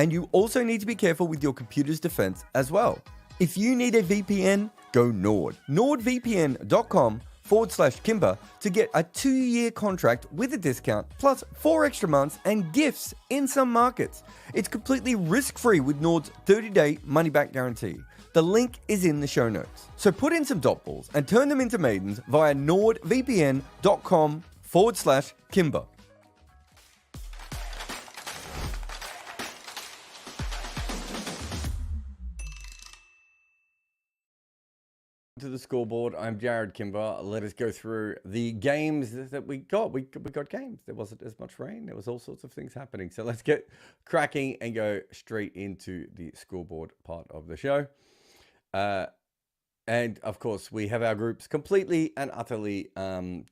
And you also need to be careful with your computer's defense as well. If you need a VPN, go Nord. NordVPN.com/Kimber to get a 2-year contract with a discount, plus 4 extra months and gifts in some markets. It's completely risk-free with Nord's 30-day money-back guarantee. The link is in the show notes. So put in some dot balls and turn them into maidens via NordVPN.com/Kimber. To the scoreboard. I'm Jared Kimber. Let us go through the games that we got. We got games. There wasn't as much rain. There was all sorts of things happening. So let's get cracking and go straight into the scoreboard part of the show. And of course, we have our groups completely and utterly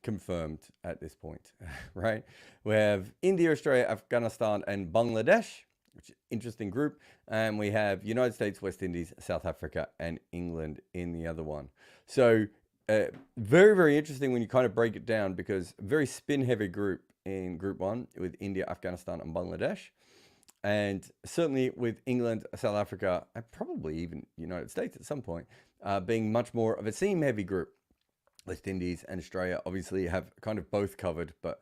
confirmed at this point, right? We have India, Australia, Afghanistan, and Bangladesh, which is an interesting group. And we have United States, West Indies, South Africa, and England in the other one. So very, very interesting when you kind of break it down, because very spin-heavy group in Group 1 with India, Afghanistan, and Bangladesh. And certainly with England, South Africa, and probably even United States at some point, being much more of a seam-heavy group. West Indies and Australia obviously have kind of both covered, but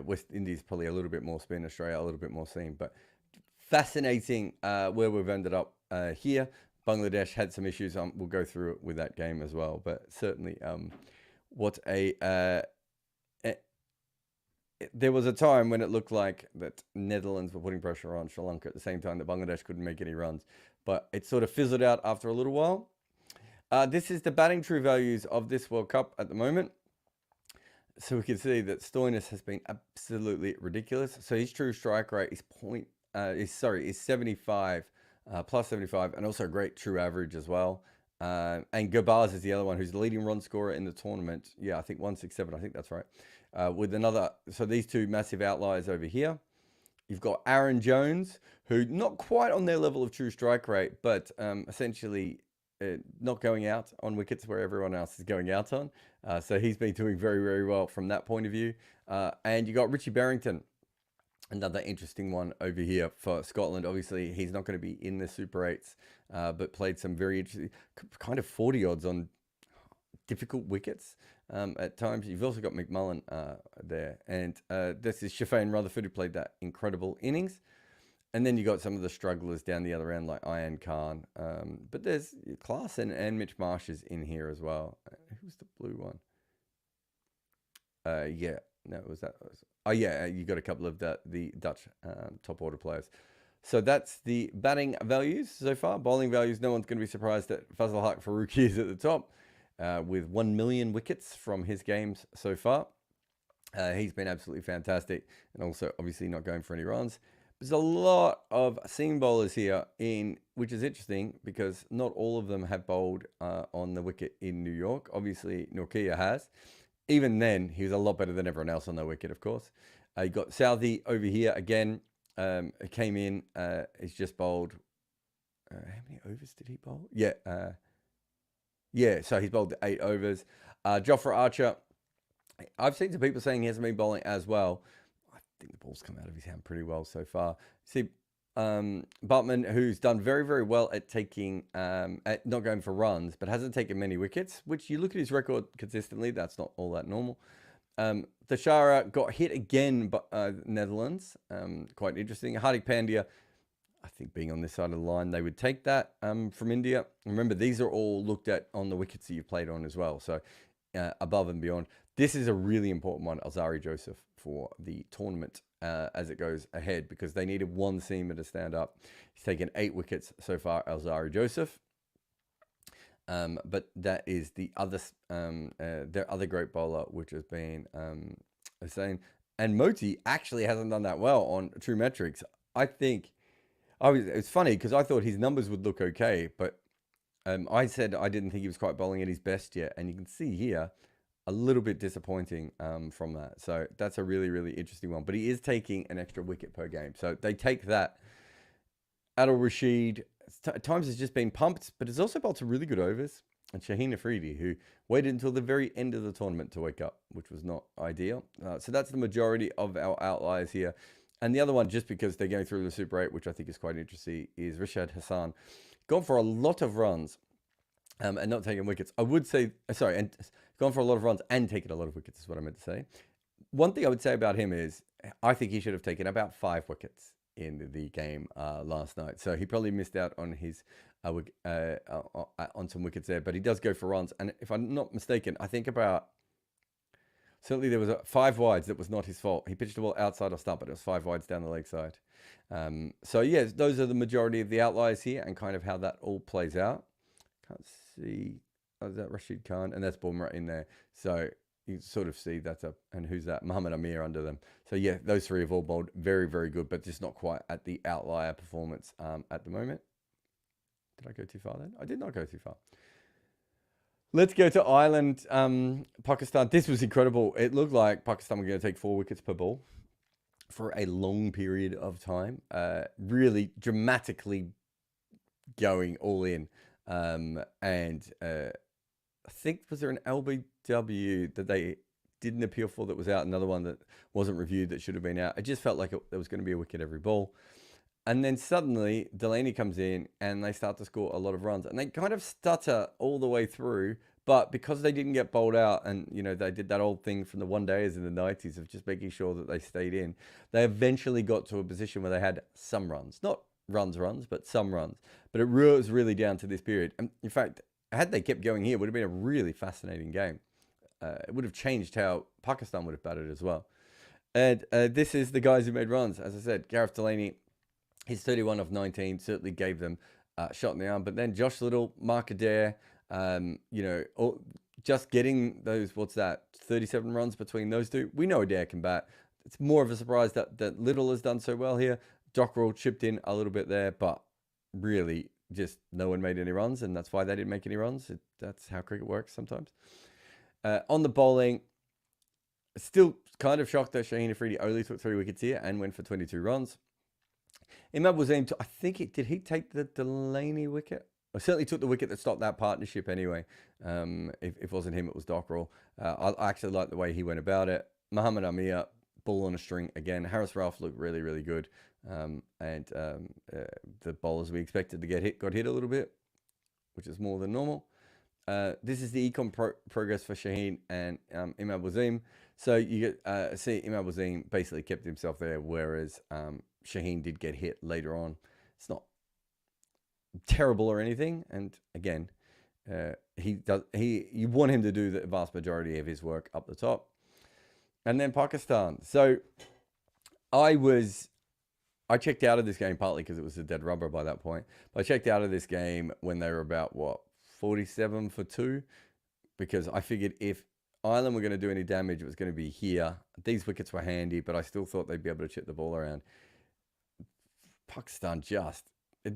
West Indies probably a little bit more spin, Australia a little bit more seam. But fascinating where we've ended up here. Bangladesh had some issues. We'll go through it with that game as well. But certainly, there was a time when it looked like that Netherlands were putting pressure on Sri Lanka at the same time that Bangladesh couldn't make any runs. But it sort of fizzled out after a little while. This is the batting true values of this World Cup at the moment. So we can see that Stoinis has been absolutely ridiculous. So his true strike rate is 75, plus 75, and also a great true average as well. And Gobaz is the other one who's the leading run scorer in the tournament. Yeah, I think 167. I think that's right. With another, so these two massive outliers over here. You've got Aaron Jones, who not quite on their level of true strike rate, but essentially not going out on wickets where everyone else is going out on. So he's been doing very, very well from that point of view. And you got Richie Barrington, another interesting one over here for Scotland. Obviously, he's not going to be in the Super 8s, but played some very interesting, kind of 40 odds on difficult wickets at times. You've also got McMullen there. And this is Shafane Rutherford, who played that incredible innings. And then you got some of the strugglers down the other end, like Ian Khan. But there's Klaassen and Mitch Marsh is in here as well. Who's the blue one? Yeah, no, was that? Oh, yeah, you got a couple of the Dutch top order players. So that's the batting values so far. Bowling values, no one's going to be surprised that Fazal Haq Faruqi is at the top with 1 million wickets from his games so far. He's been absolutely fantastic, and also obviously not going for any runs. There's a lot of seam bowlers here, which is interesting because not all of them have bowled on the wicket in New York. Obviously, Nortje has. Even then, he was a lot better than everyone else on the wicket, of course. You got Southee over here again. He came in. He's just bowled. How many overs did he bowl? Yeah. So he's bowled 8 overs. Jofra Archer. I've seen some people saying he hasn't been bowling as well. I think the ball's come out of his hand pretty well so far. See, Bartman, who's done very, very well at taking, at not going for runs, but hasn't taken many wickets, which you look at his record consistently, that's not all that normal. Thashara got hit again by Netherlands, quite interesting. Hardik Pandya, I think being on this side of the line, they would take that from India. Remember, these are all looked at on the wickets that you've played on as well, so above and beyond. This is a really important one, Alzari Joseph, for the tournament as it goes ahead, because they needed one seamer to stand up. He's taken 8 wickets so far, Alzari Joseph. But that is the other, their other great bowler, which has been Hussain. And Moti actually hasn't done that well on True Metrics. I think, it's funny because I thought his numbers would look okay, but I said I didn't think he was quite bowling at his best yet. And you can see here, a little bit disappointing from that. So that's a really, really interesting one. But he is taking an extra wicket per game. So they take that. Adil Rashid, at times has just been pumped, but has also bowled some really good overs. And Shaheen Afridi, who waited until the very end of the tournament to wake up, which was not ideal. So that's the majority of our outliers here. And the other one, just because they're going through the Super 8, which I think is quite interesting, is Rashad Hassan. Gone for a lot of runs and not taking wickets. I would say, sorry, and gone for a lot of runs and taken a lot of wickets is what I meant to say. One thing I would say about him is I think he should have taken about 5 wickets in the game last night. So he probably missed out on his on some wickets there, but he does go for runs. And if I'm not mistaken, I think about certainly there was 5 wides that was not his fault. He pitched the ball outside or stump, but it was 5 wides down the leg side. So yes, those are the majority of the outliers here and kind of how that all plays out. Can't see. Oh, is that Rashid Khan? And that's Bumrah in there. So you sort of see that's and who's that? Muhammad Amir under them. So yeah, those 3 have all bowled very, very good, but just not quite at the outlier performance at the moment. Did I go too far then? I did not go too far. Let's go to Ireland, Pakistan. This was incredible. It looked like Pakistan were going to take 4 wickets per ball for a long period of time. Really dramatically going all in. And I think, was there an LBW that they didn't appeal for that was out? Another one that wasn't reviewed that should have been out. It just felt like there was going to be a wicket every ball. And then suddenly Delaney comes in and they start to score a lot of runs. And they kind of stutter all the way through. But because they didn't get bowled out and, you know, they did that old thing from the one days in the 90s of just making sure that they stayed in, they eventually got to a position where they had some runs. Not runs, but some runs. But it was really down to this period. And in fact, had they kept going here, it would have been a really fascinating game. It would have changed how Pakistan would have batted as well. And this is the guys who made runs. As I said, Gareth Delaney, his 31 of 19 certainly gave them a shot in the arm. But then Josh Little, Mark Adair, you know, just getting those, 37 runs between those two. We know Adair can bat. It's more of a surprise that Little has done so well here. Dockrell chipped in a little bit there, but really just no one made any runs, and that's why they didn't make any runs. That's how cricket works sometimes. On the bowling, still kind of shocked that Shaheen Afridi only took 3 wickets here and went for 22 runs. Imad Wasim, I think did he take the Delaney wicket? I certainly took the wicket that stopped that partnership anyway. If it wasn't him, it was Dockrell. I actually like the way he went about it. Muhammad Amir, ball on a string again. Harris Ralph looked really, really good. The bowlers we expected to get hit got hit a little bit, which is more than normal. This is the econ progress for Shaheen and Imad Wasim. So you get see Imad Wasim basically kept himself there, whereas Shaheen did get hit later on. It's not terrible or anything, and again, you want him to do the vast majority of his work up the top. And then Pakistan. So I checked out of this game partly because it was a dead rubber by that point. But I checked out of this game when they were about 47 for 2, because I figured if Ireland were going to do any damage, it was going to be here. These wickets were handy, but I still thought they'd be able to chip the ball around. Pakistan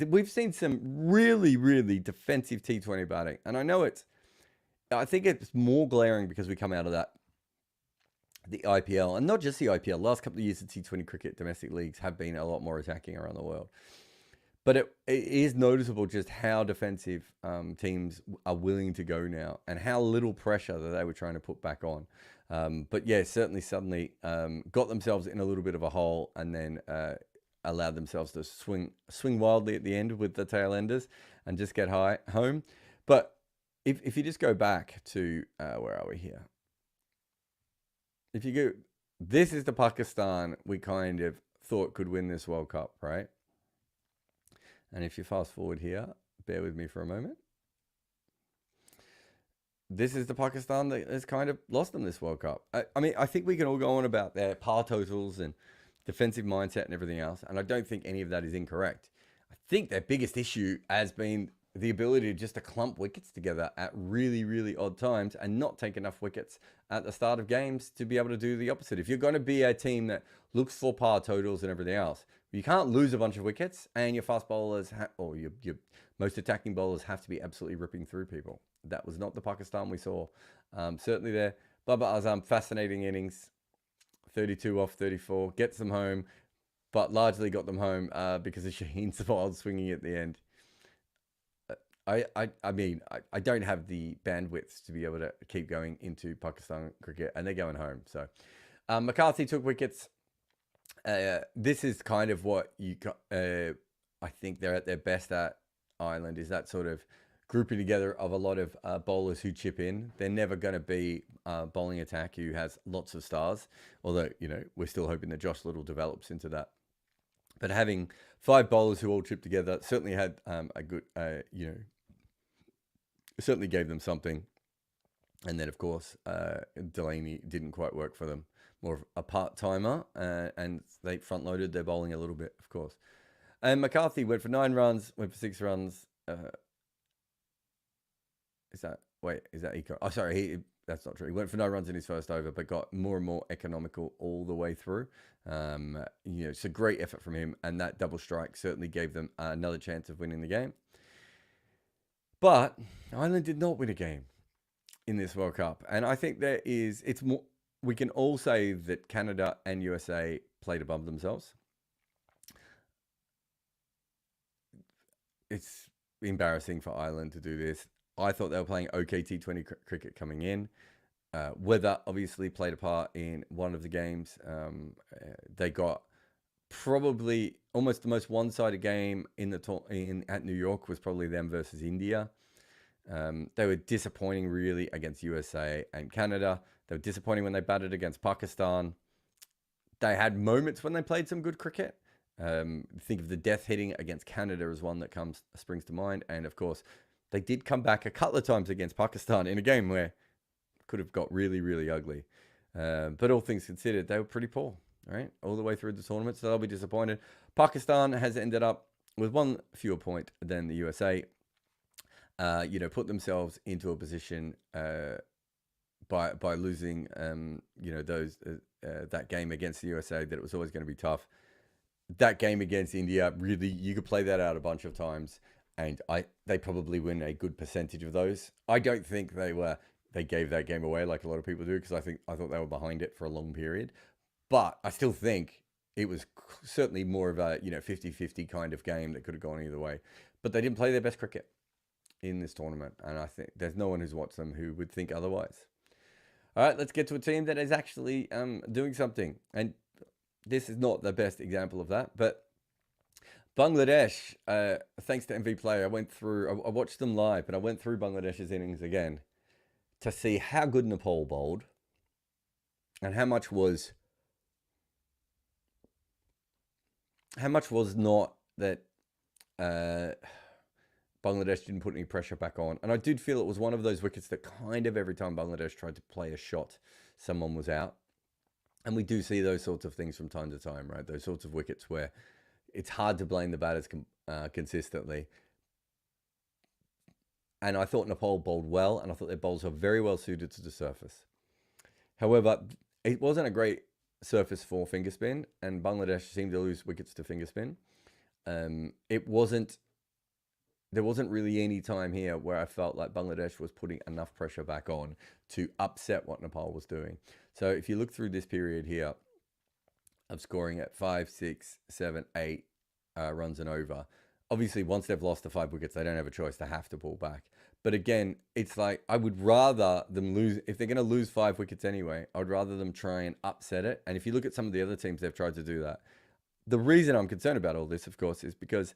we've seen some really, really defensive T20 batting. And I think it's more glaring because we come out of the IPL, and not just the IPL. Last couple of years of T20 cricket, domestic leagues have been a lot more attacking around the world. But it is noticeable just how defensive teams are willing to go now, and how little pressure that they were trying to put back on. But yeah, certainly suddenly got themselves in a little bit of a hole, and then allowed themselves to swing wildly at the end with the tail enders and just get home. But if you just go back to, where are we here? If you go, this is the Pakistan we kind of thought could win this World Cup, right? And if you fast forward here, bear with me for a moment. This is the Pakistan that has kind of lost them this World Cup. I mean, I think we can all go on about their par totals and defensive mindset and everything else, and I don't think any of that is incorrect. I think their biggest issue has been the ability just to clump wickets together at really, really odd times and not take enough wickets at the start of games to be able to do the opposite. If you're going to be a team that looks for par totals and everything else, you can't lose a bunch of wickets, and your fast bowlers or your most attacking bowlers have to be absolutely ripping through people. That was not the Pakistan we saw. Certainly there. Babar Azam, fascinating innings. 32 off 34, gets them home, but largely got them home because of Shaheen's wild swinging at the end. I mean, I don't have the bandwidth to be able to keep going into Pakistan cricket, and they're going home. So McCarthy took wickets. This is kind of what I think they're at their best at, Ireland, is that sort of grouping together of a lot of bowlers who chip in. They're never going to be bowling attack who has lots of stars, although, we're still hoping that Josh Little develops into that. But having 5 bowlers who all chip together certainly had a good, certainly gave them something. And then, of course, Delaney didn't quite work for them. More of a part-timer, and they front-loaded their bowling a little bit, of course. And McCarthy went for 9 runs, went for 6 runs. Is that Eco? Oh, sorry, that's not true. He went for 9 runs in his first over, but got more and more economical all the way through. It's a great effort from him, and that double strike certainly gave them another chance of winning the game. But Ireland did not win a game in this World Cup, and I think it's more. We can all say that Canada and USA played above themselves. It's embarrassing for Ireland to do this. I thought they were playing okay T20 cricket coming in. Weather obviously played a part in one of the games. They got probably almost the most one-sided game at New York was probably them versus India. They were disappointing really against USA and Canada. They were disappointing when they batted against Pakistan. They had moments when they played some good cricket. Think of the death hitting against Canada as one that springs to mind. And of course, they did come back a couple of times against Pakistan in a game where it could have got really, really ugly. But all things considered, they were pretty poor, right? All the way through the tournament, so they'll be disappointed. Pakistan has ended up with 1 fewer point than the USA. Put themselves into a position by losing, that game against the USA, that it was always going to be tough. That game against India, really, you could play that out a bunch of times, and they probably win a good percentage of those. I don't think they gave that game away like a lot of people do, because I thought they were behind it for a long period. But I still think it was certainly more of a 50-50 kind of game that could have gone either way. But they didn't play their best cricket in this tournament, and I think there's no one who's watched them who would think otherwise. All right, let's get to a team that is actually doing something, and this is not the best example of that, but Bangladesh, thanks to MV Play, I watched them live, and I went through Bangladesh's innings again to see how good Nepal bowled and how much was not that Bangladesh didn't put any pressure back on. And I did feel it was one of those wickets that kind of every time Bangladesh tried to play a shot, someone was out. And we do see those sorts of things from time to time, right? Those sorts of wickets where it's hard to blame the batters consistently. And I thought Nepal bowled well, and I thought their bowls were very well suited to the surface. However, it wasn't a great surface for finger spin, and Bangladesh seemed to lose wickets to finger spin. There wasn't really any time here where I felt like Bangladesh was putting enough pressure back on to upset what Nepal was doing. So if you look through this period here of scoring at 5, 6, 7, 8 runs and over, obviously once they've lost the 5 wickets, they don't have a choice. They have to pull back. But again, it's like I would rather them lose. If they're going to lose 5 wickets anyway, I would rather them try and upset it. And if you look at some of the other teams, they've tried to do that. The reason I'm concerned about all this, of course, is because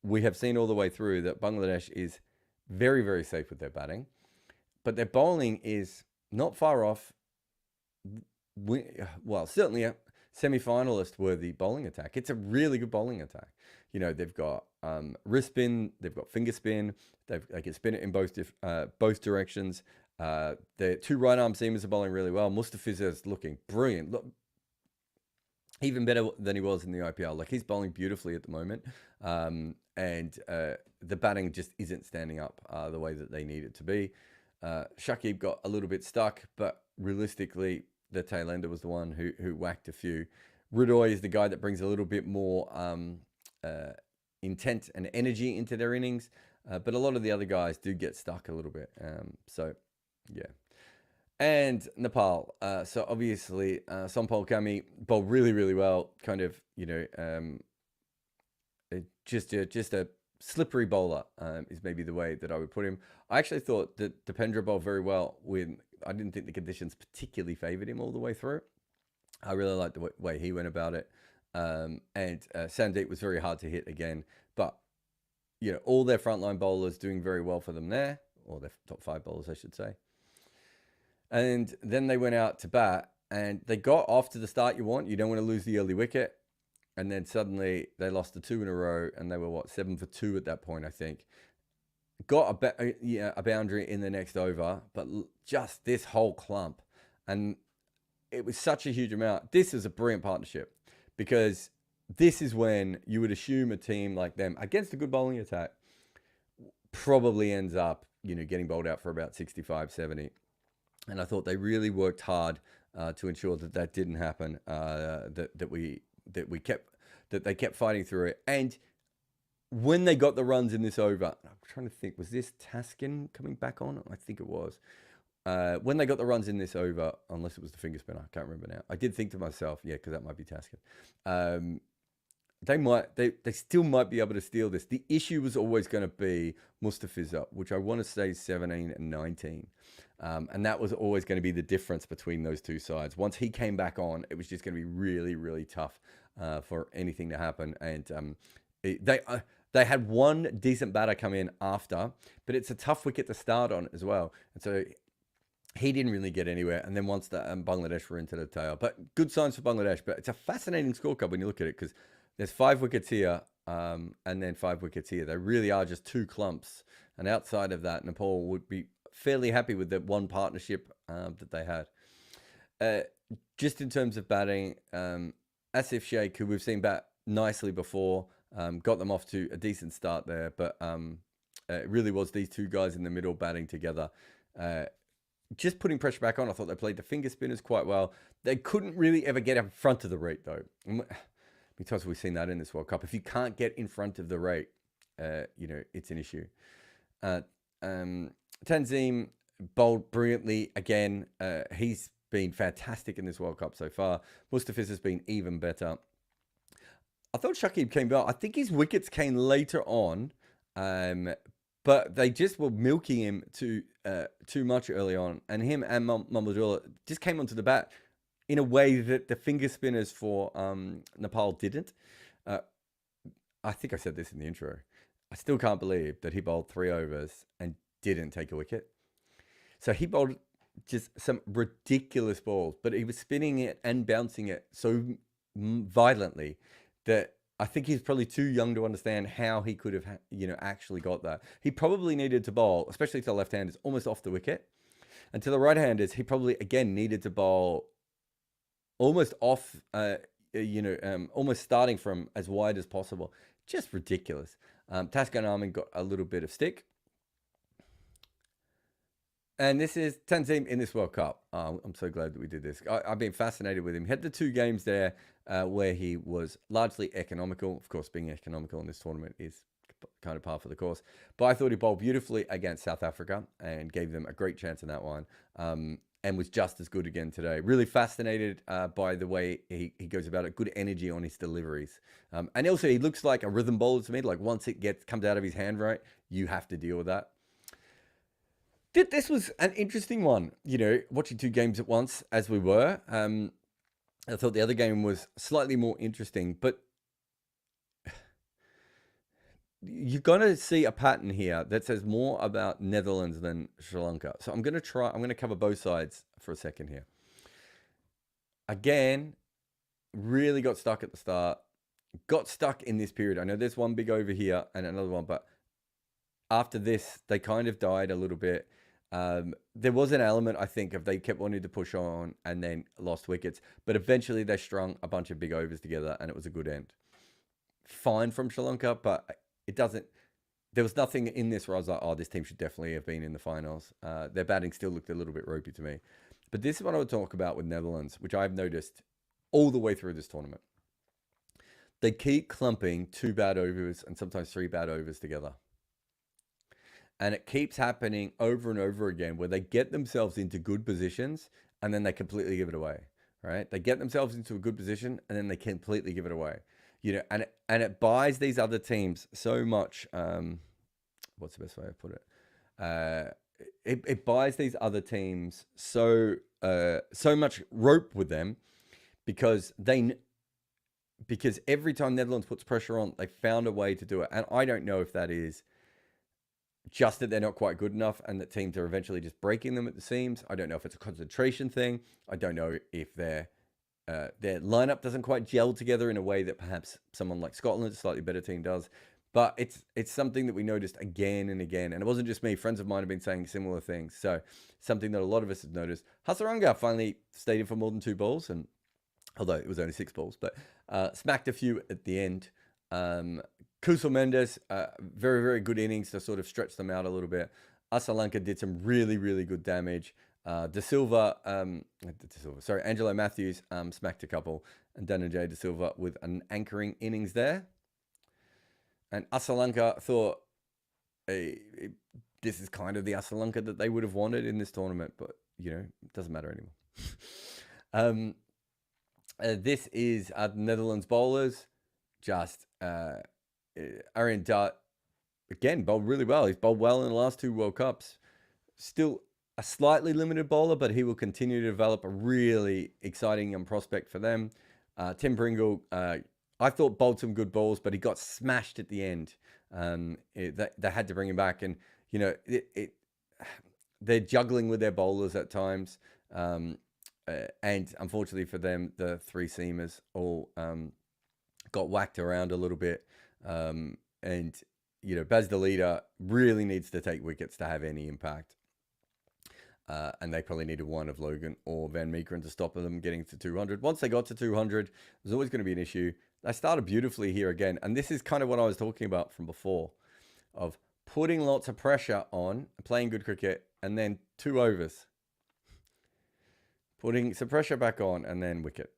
we have seen all the way through that Bangladesh is very, very safe with their batting, but their bowling is not far off. Well, certainly a semi-finalist worthy bowling attack. It's a really good bowling attack. They've got wrist spin, they've got finger spin, they can spin it in both directions. Their 2 right arm seamers are bowling really well. Mustafiz is looking brilliant. Look, even better than he was in the IPL. Like, he's bowling beautifully at the moment. And the batting just isn't standing up the way that they need it to be. Shakib got a little bit stuck, but realistically, the tail ender was the one who whacked a few. Rudoy is the guy that brings a little bit more intent and energy into their innings, but a lot of the other guys do get stuck a little bit. So, yeah. And Nepal. So obviously, Sompal Kami bowled really, really well. Kind of, just a slippery bowler is maybe the way that I would put him. I actually thought that Dipendra bowled very well when I didn't think the conditions particularly favoured him all the way through. I really liked the way he went about it. And Sandeep was very hard to hit again. But, all their frontline bowlers doing very well for them there, or their top 5 bowlers, I should say. And then they went out to bat, and they got off to the start you want. You don't want to lose the early wicket. And then suddenly they lost the 2 in a row, and they were, 7 for 2 at that point, I think. Got a boundary in the next over, but just this whole clump. And it was such a huge amount. This is a brilliant partnership, because this is when you would assume a team like them against a good bowling attack probably ends up, getting bowled out for about 65, 70. And I thought they really worked hard to ensure that didn't happen, that they kept fighting through it. And when they got the runs in this over, I'm trying to think, was this Taskin coming back on? I think it was. When they got the runs in this over, unless it was the finger spinner, I can't remember now. I did think to myself, yeah, because that might be Taskin. They still might be able to steal this. The issue was always going to be Mustafiza, which I want to say 17 and 19. And that was always going to be the difference between those two sides. Once he came back on, it was just going to be really, really tough for anything to happen. And they had one decent batter come in after, but it's a tough wicket to start on as well. And so he didn't really get anywhere. And then once the Bangladesh were into the tail. But good signs for Bangladesh. But it's a fascinating scorecard when you look at it, because there's 5 wickets here and then 5 wickets here. They really are just 2 clumps. And outside of that, Nepal would be fairly happy with the one partnership that they had. Just in terms of batting, Asif Sheikh, who we've seen bat nicely before, got them off to a decent start there. But it really was these 2 guys in the middle batting together. Just putting pressure back on. I thought they played the finger spinners quite well. They couldn't really ever get in front of the rate, though. Because we've seen that in this World Cup. If you can't get in front of the rate, it's an issue. Tanzim bowled brilliantly again. He's been fantastic in this World Cup so far. Mustafiz has been even better. I thought Shakib came well. I think his wickets came later on, but they just were milking him too much early on. And him and Mahmudullah just came onto the bat in a way that the finger spinners for Nepal didn't. I think I said this in the intro. I still can't believe that he bowled 3 overs and didn't take a wicket. So he bowled just some ridiculous balls, but he was spinning it and bouncing it so violently that I think he's probably too young to understand how he could have, actually got that. He probably needed to bowl, especially to the left-handers, almost off the wicket. And to the right-handers, he probably, again, needed to bowl almost off, almost starting from as wide as possible. Just ridiculous. Taskan Armin got a little bit of stick. And this is Tanzim in this World Cup. I'm so glad that we did this. I've been fascinated with him. He had the 2 games there where he was largely economical. Of course, being economical in this tournament is kind of par for the course. But I thought he bowled beautifully against South Africa and gave them a great chance in that one. And was just as good again today. Really fascinated by the way he goes about it. Good energy on his deliveries. And also, he looks like a rhythm bowler to me. Like, once it comes out of his hand right, you have to deal with that. This was an interesting one, watching 2 games at once as we were. I thought the other game was slightly more interesting, but you're going to see a pattern here that says more about Netherlands than Sri Lanka. So I'm going to cover both sides for a second here. Again, really got stuck at the start, got stuck in this period. I know there's one big over here and another one, but after this, they kind of died a little bit. There was an element, I think, of they kept wanting to push on and then lost wickets, but eventually they strung a bunch of big overs together and it was a good end. Fine from Sri Lanka, but there was nothing in this where I was like, oh, this team should definitely have been in the finals. Their batting still looked a little bit ropey to me. But this is what I would talk about with Netherlands, which I've noticed all the way through this tournament. They keep clumping 2 bad overs and sometimes 3 bad overs together. And it keeps happening over and over again where they get themselves into good positions and then they completely give it away, right? They get themselves into a good position and then they completely give it away. And it buys these other teams so much. What's the best way to put it? It buys these other teams so much rope with them because because every time Netherlands puts pressure on, they found a way to do it. And I don't know if that is just that they're not quite good enough and that teams are eventually just breaking them at the seams. I don't know if it's a concentration thing. I don't know if their lineup doesn't quite gel together in a way that perhaps someone like Scotland, a slightly better team, does. But it's something that we noticed again and again. And it wasn't just me. Friends of mine have been saying similar things. So something that a lot of us have noticed. Hasaranga finally stayed in for more than 2 balls. And although it was only 6 balls, but smacked a few at the end. Kusal Mendes, very, very good innings to sort of stretch them out a little bit. Lanka did some really, really good damage. Angelo Matthews smacked a couple. And Dhananjay De Silva with an anchoring innings there. And Lanka thought this is kind of the Lanka that they would have wanted in this tournament. But, you know, it doesn't matter anymore. This is Netherlands bowlers. Just Arjen Dart, again, bowled really well. He's bowled well in the last 2 World Cups. Still a slightly limited bowler, but he will continue to develop a really exciting young prospect for them. Tim Pringle, I thought bowled some good balls, but he got smashed at the end. They had to bring him back. And, you know, they're juggling with their bowlers at times. And unfortunately for them, the 3 seamers all got whacked around a little bit. And, you know, Baz the leader really needs to take wickets to have any impact. And they probably needed one of Logan or Van Meekeren to stop them getting to 200. Once they got to 200, there's always going to be an issue. They started beautifully here again. And this is kind of what I was talking about from before, of putting lots of pressure on, playing good cricket, and then 2 overs. Putting some pressure back on, and then wicket.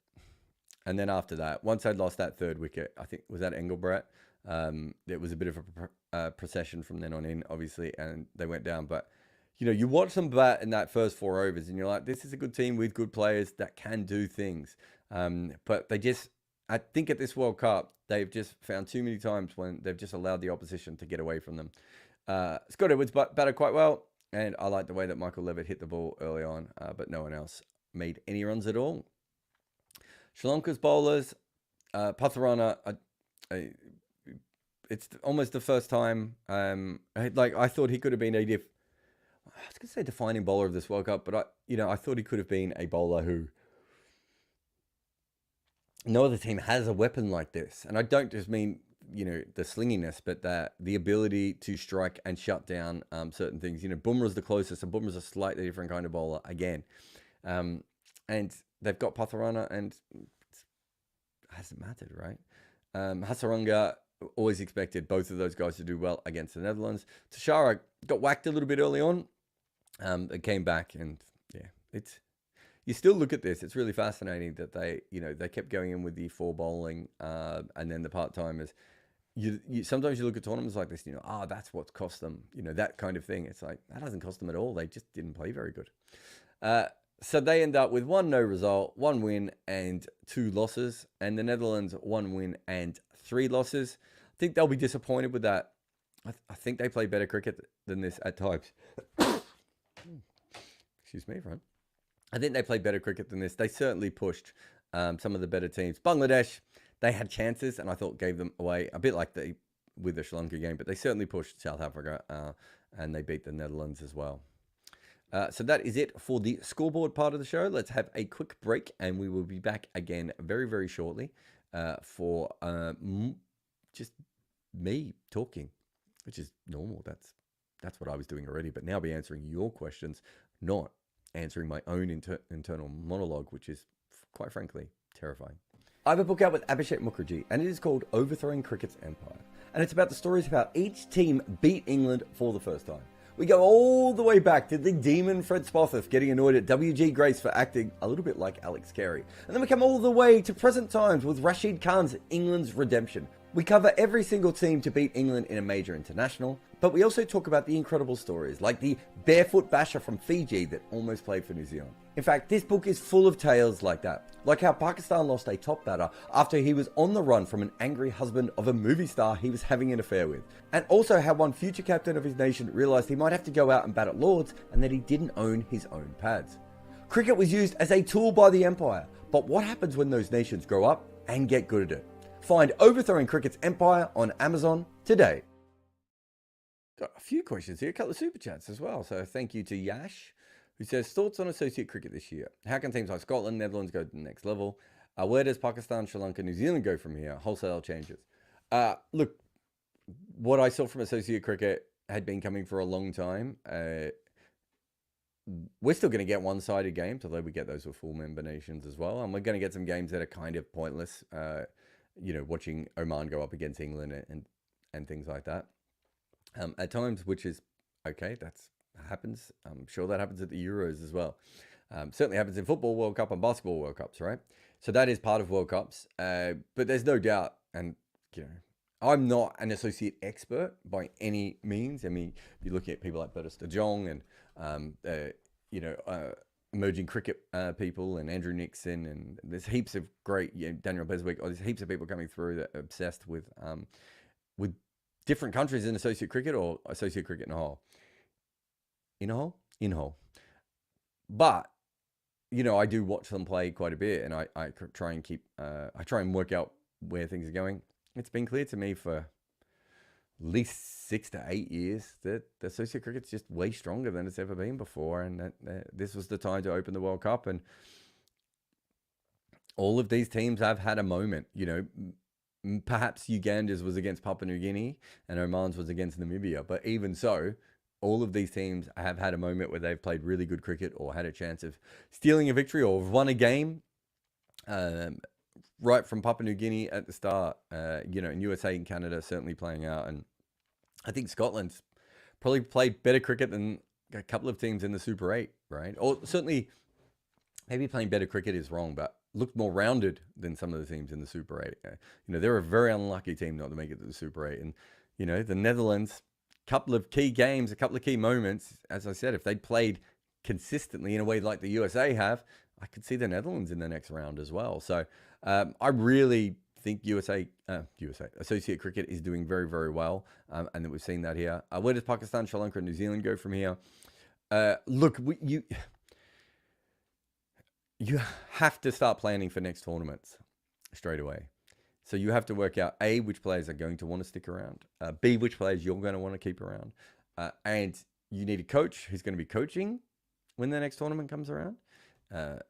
And then after that, once I'd lost that 3rd wicket, I think, was that Engelbrecht? It was a bit of a procession from then on in, obviously, and they went down. But, you know, you watch them bat in that first 4 overs, and you're like, this is a good team with good players that can do things. But they just, I think at this World Cup, they've just found too many times when they've just allowed the opposition to get away from them. Scott Edwards batted quite well, and I like the way that Michael Levitt hit the ball early on, but no one else made any runs at all. Sri Lanka's bowlers, Patharana, it's almost the first time. I thought he could have been I was going to say defining bowler of this World Cup, but I thought he could have been a bowler who no other team has a weapon like this. And I don't just mean, you know, the slinginess, but the ability to strike and shut down certain things. You know, Bumrah's the closest, and Bumrah's a slightly different kind of bowler again. And they've got Patharana, and it hasn't mattered, right? Hasaranga, always expected both of those guys to do well against the Netherlands. Tashara got whacked a little bit early on. It came back, and yeah, you still look at this. It's really fascinating that they kept going in with the 4 bowling, and then the part-timers. You sometimes you look at tournaments like this, that's what's cost them, that kind of thing. It's like, that doesn't cost them at all. They just didn't play very good. So they end up with 1 no result, 1 win and 2 losses, and the Netherlands 1 win and 3 losses. I think they'll be disappointed with that. I think they play better cricket than this at times. Excuse me, everyone. I think they played better cricket than this. They certainly pushed some of the better teams. Bangladesh, they had chances, and I thought gave them away a bit like with the Sri Lanka game, but they certainly pushed South Africa, and they beat the Netherlands as well. So that is it for the scoreboard part of the show. Let's have a quick break, and we will be back again very, very shortly for just me talking, which is normal. That's what I was doing already, but now I'll be answering your questions, not answering my own internal monologue, which is, quite frankly, terrifying. I have a book out with Abhishek Mukherjee, and it is called Overthrowing Cricket's Empire. And it's about the stories of how each team beat England for the first time. We go all the way back to the demon Fred Spofforth getting annoyed at W.G. Grace for acting a little bit like Alex Carey. And then we come all the way to present times with Rashid Khan's England's redemption. We cover every single team to beat England in a major international, but we also talk about the incredible stories, like the barefoot basher from Fiji that almost played for New Zealand. In fact, this book is full of tales like that, like how Pakistan lost a top batter after he was on the run from an angry husband of a movie star he was having an affair with, and also how one future captain of his nation realised he might have to go out and bat at Lords and that he didn't own his own pads. Cricket was used as a tool by the empire, but what happens when those nations grow up and get good at it. Find Overthrowing Cricket's Empire on Amazon today. Got a few questions here, a couple of super chats as well. So thank you to Yash, who says, thoughts on associate cricket this year? How can teams like Scotland, Netherlands go to the next level? Where does Pakistan, Sri Lanka, New Zealand go from here? Wholesale changes. Look, what I saw from associate cricket had been coming for a long time. We're still going to get one-sided games, although we get those with full member nations as well. And we're going to get some games that are kind of pointless, watching Oman go up against England and things like that. At times, which is okay, that's happens. I'm sure that happens at the Euros as well. Certainly happens in football World Cup and basketball World Cups, right? So that is part of World Cups. But there's no doubt, and I'm not an associate expert by any means. I mean, you're looking at people like Bertus de Jong and emerging cricket people and Andrew Nixon, and there's heaps of great Daniel Beswick. There's heaps of people coming through that are obsessed with different countries in associate cricket or associate cricket in a whole. In a whole. But I do watch them play quite a bit, and I try and I try and work out where things are going. It's been clear to me for at least 6 to 8 years that the associate cricket's just way stronger than it's ever been before, and that this was the time to open the World Cup. And all of these teams have had a moment. Perhaps Uganda's was against Papua New Guinea and Oman's was against Namibia, but even so, all of these teams have had a moment where they've played really good cricket or had a chance of stealing a victory or have won a game. Right from Papua New Guinea at the start, and USA and Canada certainly playing out. And I think Scotland's probably played better cricket than a couple of teams in the Super 8, right? Or certainly, maybe playing better cricket is wrong, but looked more rounded than some of the teams in the Super 8. They're a very unlucky team not to make it to the Super 8. And, the Netherlands, couple of key games, a couple of key moments. As I said, if they'd played consistently in a way like the USA have, I could see the Netherlands in the next round as well. So I really think associate cricket is doing very, very well, and that we've seen that here. Where does Pakistan, Sri Lanka, and New Zealand go from here? Look, you have to start planning for next tournaments straight away. So you have to work out, A, which players are going to want to stick around, B, which players you're going to want to keep around, and you need a coach who's going to be coaching when the next tournament comes around.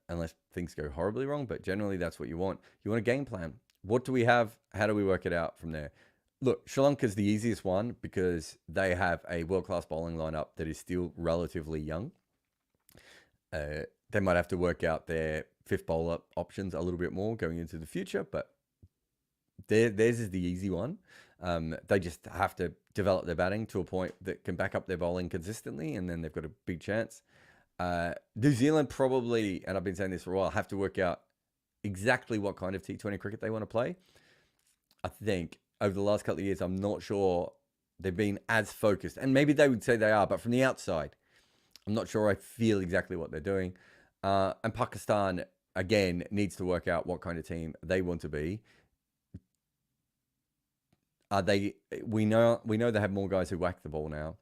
Unless things go horribly wrong, but generally that's what you want. You want a game plan. What do we have? How do we work it out from there? Look, Sri Lanka's the easiest one because they have a world-class bowling lineup that is still relatively young. They might have to work out their fifth bowler options a little bit more going into the future, but theirs is the easy one. They just have to develop their batting to a point that can back up their bowling consistently, and then they've got a big chance. New Zealand probably, and I've been saying this for a while, have to work out exactly what kind of T20 cricket they want to play. I think over the last couple of years, I'm not sure they've been as focused, and maybe they would say they are, but from the outside, I'm not sure I feel exactly what they're doing. And Pakistan, again, needs to work out what kind of team they want to be. We know they have more guys who whack the ball now.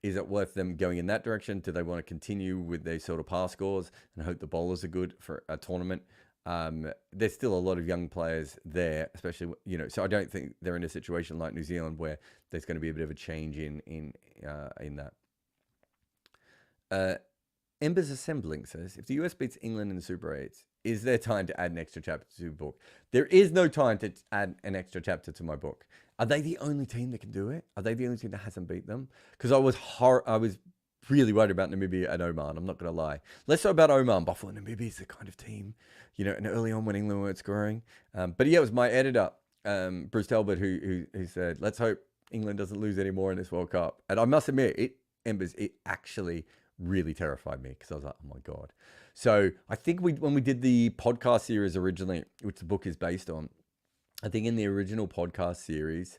Is it worth them going in that direction? Do they want to continue with their sort of pass scores and hope the bowlers are good for a tournament? There's still a lot of young players there, especially, so I don't think they're in a situation like New Zealand where there's going to be a bit of a change in that. Embers Assembling says, if the US beats England in the Super 8s, is there time to add an extra chapter to the book? There is no time to add an extra chapter to my book. Are they the only team that can do it? Are they the only team that hasn't beat them? Because I was really worried about Namibia and Oman. I'm not going to lie. Less so about Oman, but for Namibia is the kind of team, and early on when England weren't scoring. But yeah, it was my editor, Bruce Talbot, who said, let's hope England doesn't lose any more in this World Cup. And I must admit, it actually really terrified me because I was like, oh my God. So I think when we did the podcast series originally, which the book is based on, I think in the original podcast series,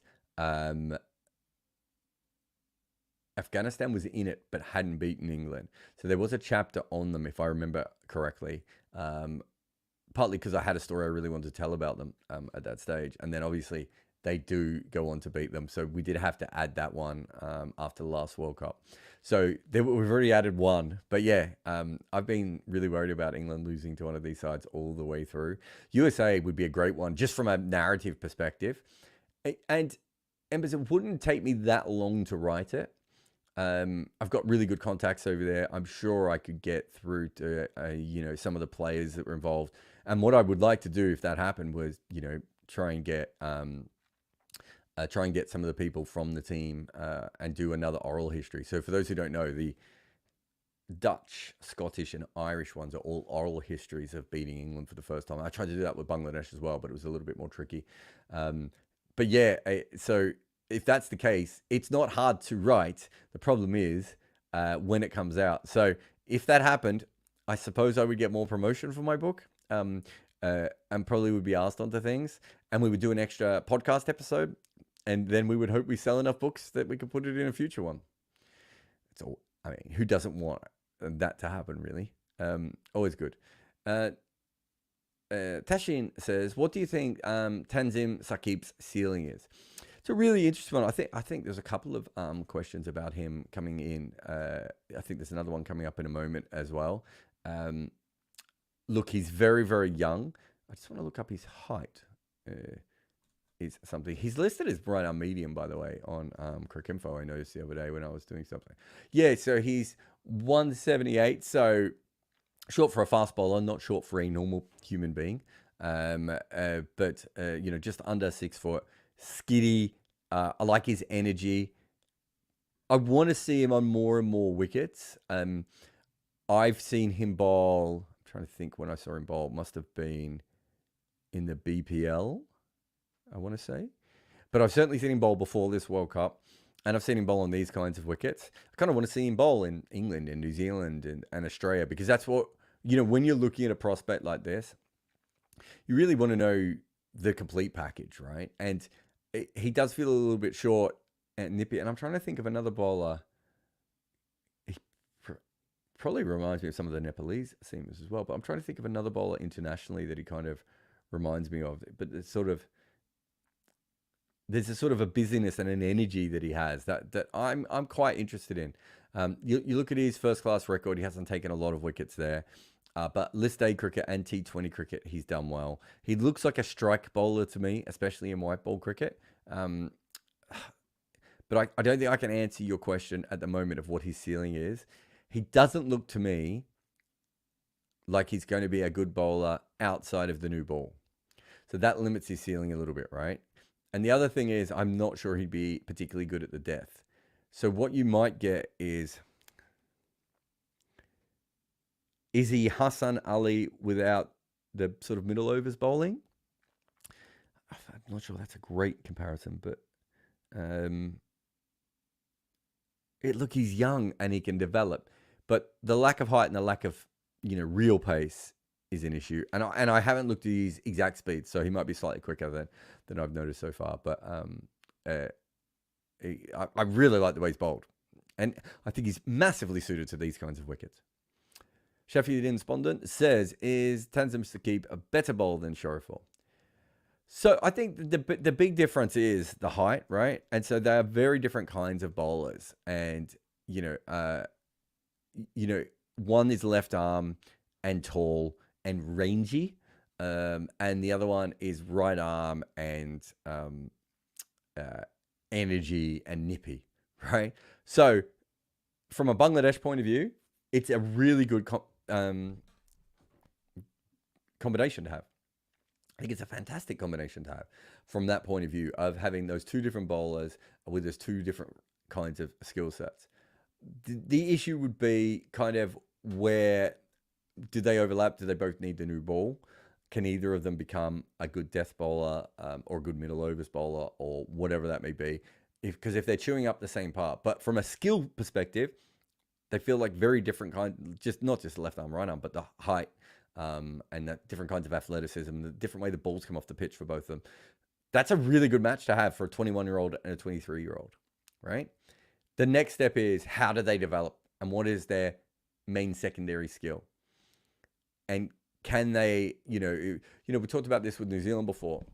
Afghanistan was in it, but hadn't beaten England. So there was a chapter on them, if I remember correctly, partly because I had a story I really wanted to tell about them at that stage. And then obviously they do go on to beat them. So we did have to add that one after the last World Cup. So we've already added one. But yeah, I've been really worried about England losing to one of these sides all the way through. USA would be a great one just from a narrative perspective. And Embers, it wouldn't take me that long to write it. I've got really good contacts over there. I'm sure I could get through to, some of the players that were involved. And what I would like to do if that happened was, try and get some of the people from the team and do another oral history. So for those who don't know, the Dutch, Scottish, and Irish ones are all oral histories of beating England for the first time. I tried to do that with Bangladesh as well, but it was a little bit more tricky. But yeah, so if that's the case, it's not hard to write. The problem is when it comes out. So if that happened, I suppose I would get more promotion for my book and probably would be asked onto things. And we would do an extra podcast episode. And then we would hope we sell enough books that we could put it in a future one. It's all, I mean, who doesn't want that to happen, really? Always good. Tashin says, what do you think Tanzim Sakib's ceiling is? It's a really interesting one. I think there's a couple of questions about him coming in. I think there's another one coming up in a moment as well. Look, he's very, very young. I just want to look up his height. Is something he's listed as right arm medium, by the way, on Cricinfo. I noticed the other day when I was doing something. Yeah, so he's 178, so short for a fast bowler, not short for a normal human being. But just under 6 foot, skiddy. I like his energy. I want to see him on more and more wickets. I've seen him bowl. I'm trying to think when I saw him bowl. Must have been in the BPL. I want to say. But I've certainly seen him bowl before this World Cup. And I've seen him bowl on these kinds of wickets. I kind of want to see him bowl in England and New Zealand and Australia. Because that's what, when you're looking at a prospect like this, you really want to know the complete package, right? And he does feel a little bit short and nippy. And I'm trying to think of another bowler. He probably reminds me of some of the Nepalese seamers as well. But I'm trying to think of another bowler internationally that he kind of reminds me of. But it's sort of... there's a sort of a busyness and an energy that he has that I'm quite interested in. You look at his first class record, he hasn't taken a lot of wickets there. But List A cricket and T20 cricket, he's done well. He looks like a strike bowler to me, especially in white ball cricket. But I don't think I can answer your question at the moment of what his ceiling is. He doesn't look to me like he's going to be a good bowler outside of the new ball. So that limits his ceiling a little bit, right? And the other thing is, I'm not sure he'd be particularly good at the death. So what you might get is he Hassan Ali without the sort of middle overs bowling? I'm not sure that's a great comparison, but look, he's young and he can develop. But the lack of height and the lack of, real pace is an issue. And I haven't looked at his exact speed, so he might be slightly quicker than I've noticed so far. But I really like the way he's bowled. And I think he's massively suited to these kinds of wickets. Sheffield Inspondent says, is Tanzim Sakib a better bowler than Shariful? So I think the big difference is the height, right? And so they are very different kinds of bowlers. And, one is left arm and tall and rangy. And the other one is right arm and energy and nippy, right? So from a Bangladesh point of view, it's a really good combination to have. I think it's a fantastic combination to have from that point of view of having those two different bowlers with those two different kinds of skill sets. The issue would be kind of where do they overlap? Do they both need the new ball? Can either of them become a good death bowler or a good middle overs bowler or whatever that may be? Because if they're chewing up the same part, but from a skill perspective, they feel like very different not just left arm, right arm, but the height and the different kinds of athleticism, the different way the balls come off the pitch for both of them. That's a really good match to have for a 21-year-old and a 23-year-old, right? The next step is how do they develop and what is their main secondary skill? And can they, we talked about this with New Zealand before.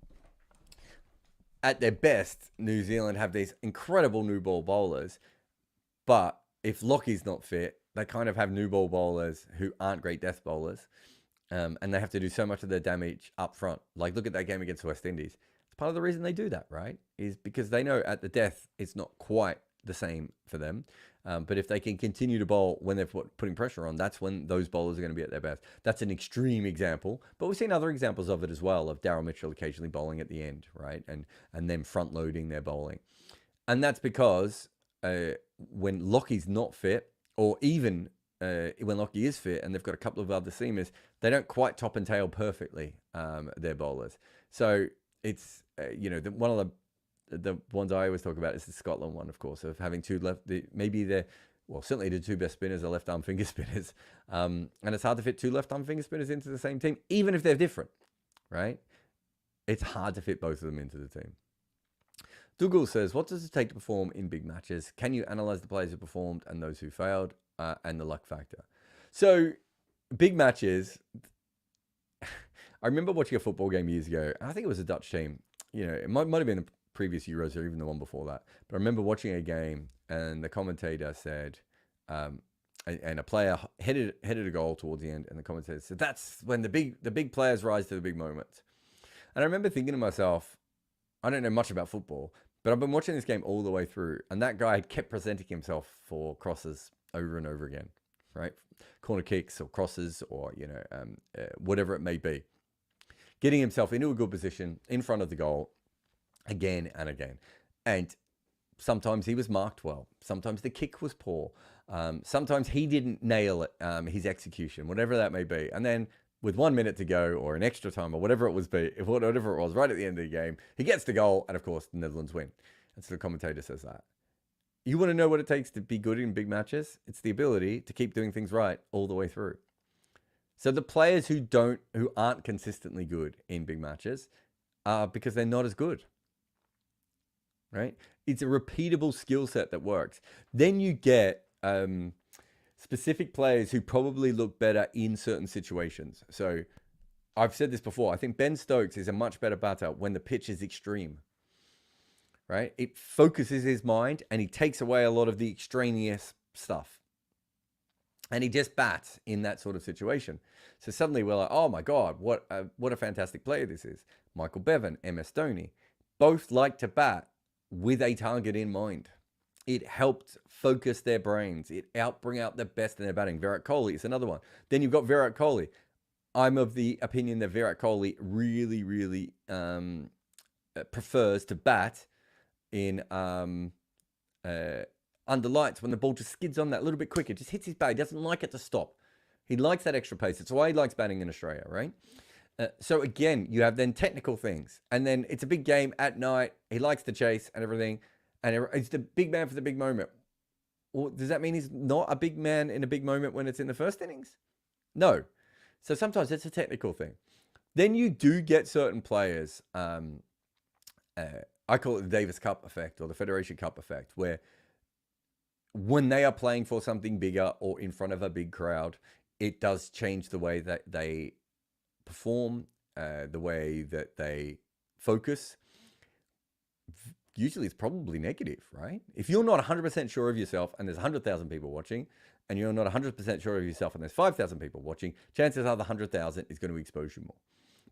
at their best, New Zealand have these incredible new ball bowlers, but if Lockie's not fit, they kind of have new ball bowlers who aren't great death bowlers, and they have to do so much of their damage up front. Like, look at that game against West Indies. It's part of the reason they do that, right? Is because they know at the death it's not quite the same for them. But if they can continue to bowl when they're putting pressure on, that's when those bowlers are going to be at their best. That's an extreme example, but we've seen other examples of it as well, of Daryl Mitchell occasionally bowling at the end, right? And then front loading their bowling. And that's because when Lockie's not fit, or even when Lockie is fit and they've got a couple of other seamers, they don't quite top and tail perfectly, their bowlers. So it's, one of the ones I always talk about is the Scotland one, of course, of having two left. Certainly the two best spinners are left arm finger spinners. And it's hard to fit two left arm finger spinners into the same team, even if they're different, right? It's hard to fit both of them into the team. Dougal says, what does it take to perform in big matches? Can you analyze the players who performed and those who failed, and the luck factor? So, big matches. I remember watching a football game years ago. I think it was a Dutch team. It might have been a previous Euros or even the one before that. But I remember watching a game and the commentator said, and a player headed a goal towards the end, and the commentator said, that's when the big players rise to the big moments. And I remember thinking to myself, I don't know much about football, but I've been watching this game all the way through, and that guy kept presenting himself for crosses over and over again, right? Corner kicks or crosses or, whatever it may be. Getting himself into a good position in front of the goal again and again. And sometimes he was marked well. Sometimes the kick was poor. Sometimes he didn't nail it, his execution, whatever that may be. And then with 1 minute to go or an extra time or whatever it was, right at the end of the game, he gets the goal, and of course the Netherlands win. And so the commentator says that. You want to know what it takes to be good in big matches? It's the ability to keep doing things right all the way through. So the players who aren't consistently good in big matches are because they're not as good, right? It's a repeatable skill set that works. Then you get specific players who probably look better in certain situations. So I've said this before. I think Ben Stokes is a much better batter when the pitch is extreme, right? It focuses his mind and he takes away a lot of the extraneous stuff. And he just bats in that sort of situation. So suddenly we're like, oh my God, what a fantastic player this is. Michael Bevan, MS Dhoni, both like to bat with a target in mind. It helped focus their brains. It bring out the best in their batting. Virat Kohli is another one. Then you've got Virat Kohli. I'm of the opinion that Virat Kohli really, really prefers to bat in under lights when the ball just skids on that little bit quicker. Just hits his bat. He doesn't like it to stop. He likes that extra pace. It's why he likes batting in Australia, right? So again, you have then technical things. And then it's a big game at night. He likes to chase and everything. And it's the big man for the big moment. Well, does that mean he's not a big man in a big moment when it's in the first innings? No. So sometimes it's a technical thing. Then you do get certain players. I call it the Davis Cup effect or the Federation Cup effect, where when they are playing for something bigger or in front of a big crowd, it does change the way that they perform, the way that they focus. Usually it's probably negative, right? If you're not 100% sure of yourself and there's 100,000 people watching, and you're not 100% sure of yourself and there's 5,000 people watching, chances are the 100,000 is going to expose you more.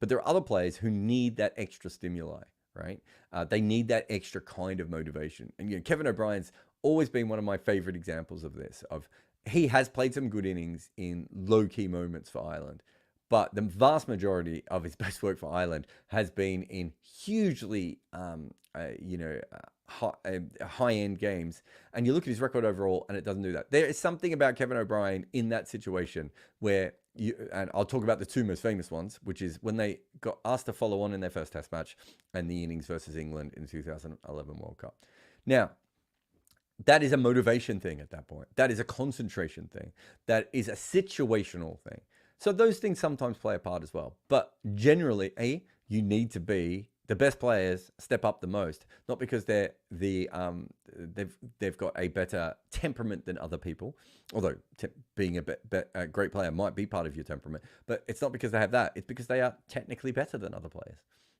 But there are other players who need that extra stimuli, right? They need that extra kind of motivation. And Kevin O'Brien's always been one of my favorite examples of this. He has played some good innings in low-key moments for Ireland, but the vast majority of his best work for Ireland has been in hugely, high-end games. And you look at his record overall, and it doesn't do that. There is something about Kevin O'Brien in that situation where and I'll talk about the two most famous ones, which is when they got asked to follow on in their first Test match and the innings versus England in the 2011 World Cup. Now, that is a motivation thing at that point. That is a concentration thing. That is a situational thing. So those things sometimes play a part as well. But generally, you need to be the best players step up the most, not because they've got a better temperament than other people, although being a great player might be part of your temperament, but it's not because they have that. It's because they are technically better than other players.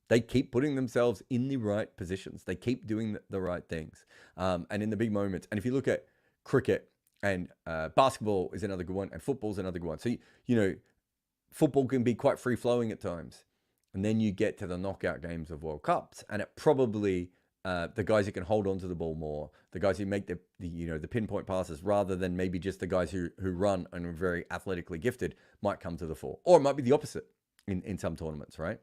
They keep putting themselves in the right positions. They keep doing the right things. And in the big moments. And if you look at cricket and basketball is another good one, and football is another good one. So, football can be quite free-flowing at times. And then you get to the knockout games of World Cups, and it probably the guys who can hold on to the ball more, the guys who make the pinpoint passes, rather than maybe just the guys who run and are very athletically gifted, might come to the fore. Or it might be the opposite in some tournaments, right?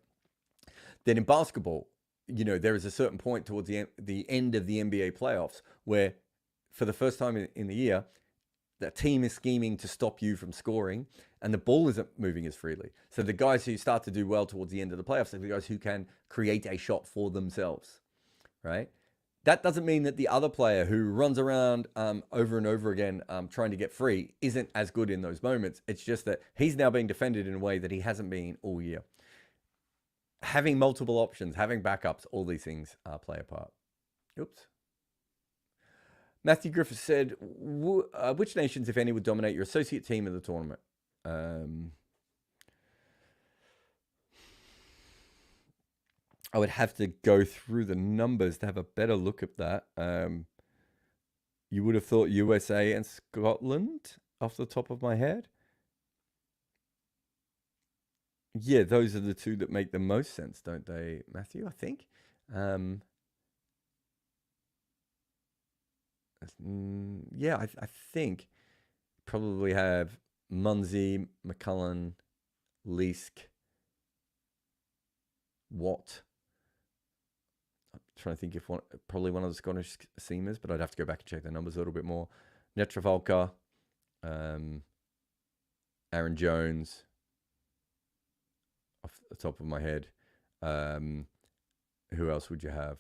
Then in basketball, there is a certain point towards the end of the NBA playoffs where, for the first time in the year, the team is scheming to stop you from scoring, and the ball isn't moving as freely. So the guys who start to do well towards the end of the playoffs are the guys who can create a shot for themselves, right? That doesn't mean that the other player who runs around over and over again trying to get free isn't as good in those moments. It's just that he's now being defended in a way that he hasn't been all year. Having multiple options, having backups, all these things play a part. Oops. Matthew Griffith said, which nations, if any, would dominate your associate team of the tournament? I would have to go through the numbers to have a better look at that. You would have thought USA and Scotland off the top of my head. Yeah, those are the two that make the most sense, don't they, Matthew? I think. Yeah, I think probably have Munsey, McCullen, Leask, Watt. I'm trying to think if probably one of the Scottish seamers, but I'd have to go back and check the numbers a little bit more. Netravalka, Aaron Jones, off the top of my head. Who else would you have?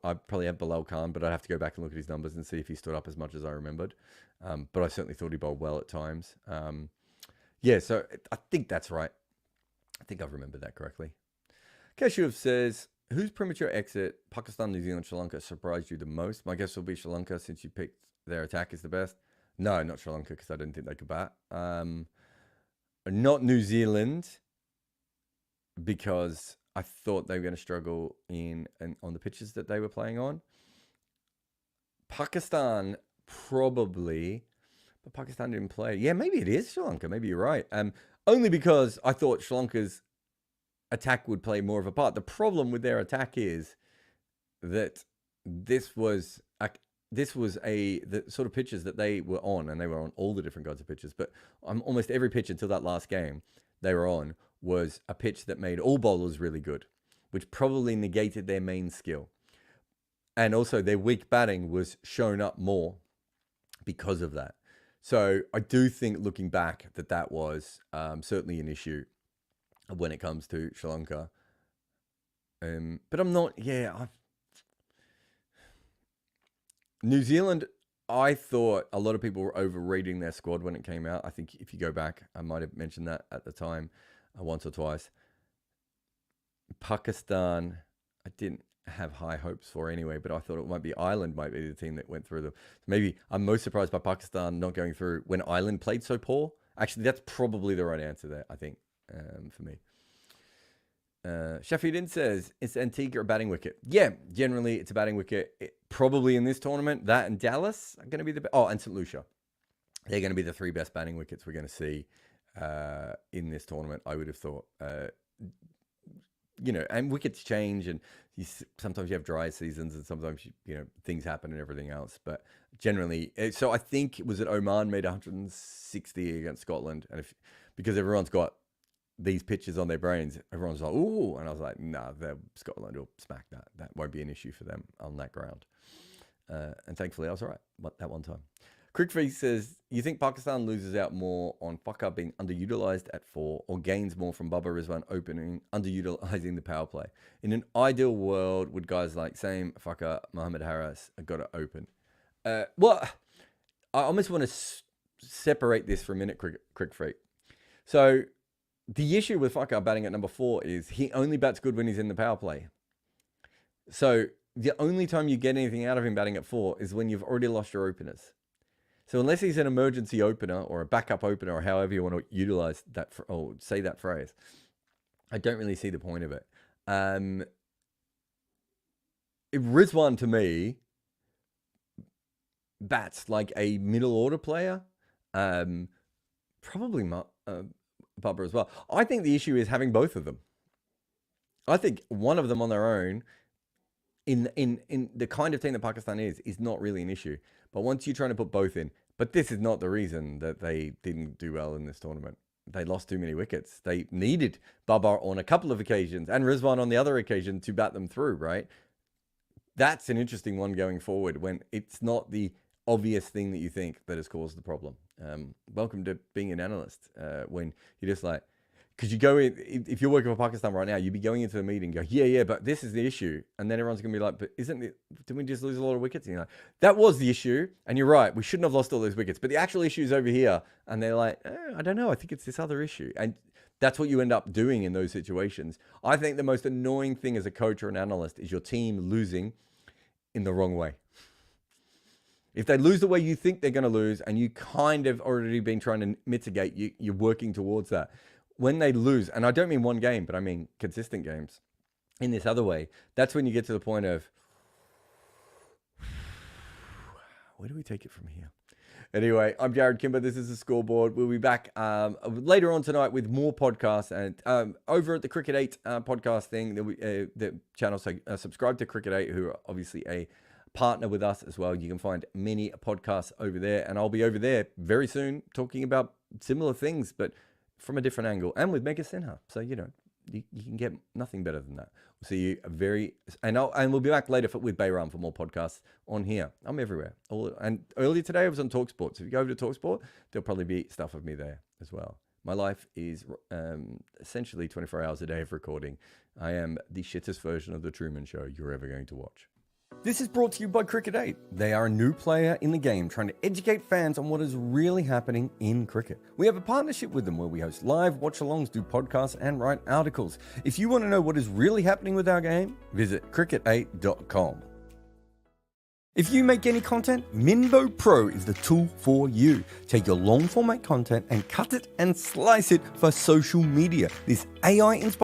I'd probably have Bilal Khan, but I'd have to go back and look at his numbers and see if he stood up as much as I remembered. But I certainly thought he bowled well at times. Yeah, so I think that's right. I think I've remembered that correctly. Kashuv says, whose premature exit, Pakistan, New Zealand, Sri Lanka, surprised you the most? My guess will be Sri Lanka, since you picked their attack is the best. No, not Sri Lanka, because I didn't think they could bat. Not New Zealand, because I thought they were going to struggle on the pitches that they were playing on. Pakistan, probably, but Pakistan didn't play. Yeah, maybe it is Sri Lanka. Maybe you're right. Only because I thought Sri Lanka's attack would play more of a part. The problem with their attack is that this was the sort of pitches that they were on, and they were on all the different kinds of pitches, but almost every pitch until that last game they were on was a pitch that made all bowlers really good, which probably negated their main skill. And also their weak batting was shown up more because of that. So I do think, looking back, that was certainly an issue when it comes to Sri Lanka. But I'm not, New Zealand, I thought a lot of people were overrating their squad when it came out. I think if you go back, I might have mentioned that at the time once or twice. Pakistan, I didn't have high hopes for anyway, but I thought it might be Ireland might be the team that went through them. Maybe I'm most surprised by Pakistan not going through when Ireland played so poor. Actually, that's probably the right answer there, I think, for me. Shafidin says, it's Antigua a batting wicket? Yeah, generally it's a batting wicket. Probably in this tournament, that and Dallas are going to be and St. Lucia. They're going to be the three best batting wickets we're going to see in this tournament, I would have thought. And wickets change, and sometimes you have dry seasons, and sometimes things happen and everything else. But generally, so I think it was that Oman made 160 against Scotland, and because everyone's got these pitches on their brains, everyone's like, ooh, and I was like, nah, Scotland will smack that. That won't be an issue for them on that ground. And thankfully, I was all right that one time. Crickfree says, you think Pakistan loses out more on Faka being underutilized at 4 or gains more from Baba Rizwan opening, underutilizing the power play? In an ideal world, would guys like Same, Faka, Mohammad Harris have got to open? Well, I almost want to separate this for a minute, Crickfree. So the issue with Faka batting at number 4 is he only bats good when he's in the power play. So the only time you get anything out of him batting at 4 is when you've already lost your openers. So unless he's an emergency opener or a backup opener or however you want to utilize that or say that phrase, I don't really see the point of it. Rizwan to me bats like a middle order player. Probably Bubba as well. I think the issue is having both of them. I think one of them on their own, in the kind of team that Pakistan is not really an issue. But once you're trying to put both in, but this is not the reason that they didn't do well in this tournament. They lost too many wickets. They needed Bubba on a couple of occasions and Rizwan on the other occasion to bat them through, right? That's an interesting one going forward when it's not the obvious thing that you think that has caused the problem. Welcome to being an analyst when you're just like, because you go in, if you're working for Pakistan right now, you'd be going into a meeting and go, yeah, but this is the issue. And then everyone's going to be like, but didn't we just lose a lot of wickets? And you're like, that was the issue. And you're right, we shouldn't have lost all those wickets. But the actual issue is over here. And they're like, I don't know, I think it's this other issue. And that's what you end up doing in those situations. I think the most annoying thing as a coach or an analyst is your team losing in the wrong way. If they lose the way you think they're going to lose, and you kind of already been trying to mitigate, you're working towards that. When they lose, and I don't mean one game, but I mean consistent games in this other way, that's when you get to the point of, where do we take it from here? Anyway, I'm Jared Kimber. This is the Scoreboard. We'll be back later on tonight with more podcasts. And over at the Cricket 8 podcast thing, the channel, so subscribe to Cricket 8, who are obviously a partner with us as well. You can find many podcasts over there. And I'll be over there very soon talking about similar things, but from a different angle, and with Mega Sinha. So, you can get nothing better than that. We'll see you and we'll be back later with Bayram for more podcasts on here. I'm everywhere. And earlier today I was on TalkSport. So if you go over to TalkSport, there'll probably be stuff of me there as well. My life is essentially 24 hours a day of recording. I am the shittest version of the Truman Show you're ever going to watch. This is brought to you by Cricket 8. They are a new player in the game trying to educate fans on what is really happening in cricket. We have a partnership with them where we host live watch-alongs, do podcasts, and write articles. If you want to know what is really happening with our game, visit cricket8.com. If you make any content, Minbo Pro is the tool for you. Take your long-format content and cut it and slice it for social media. This AI-inspired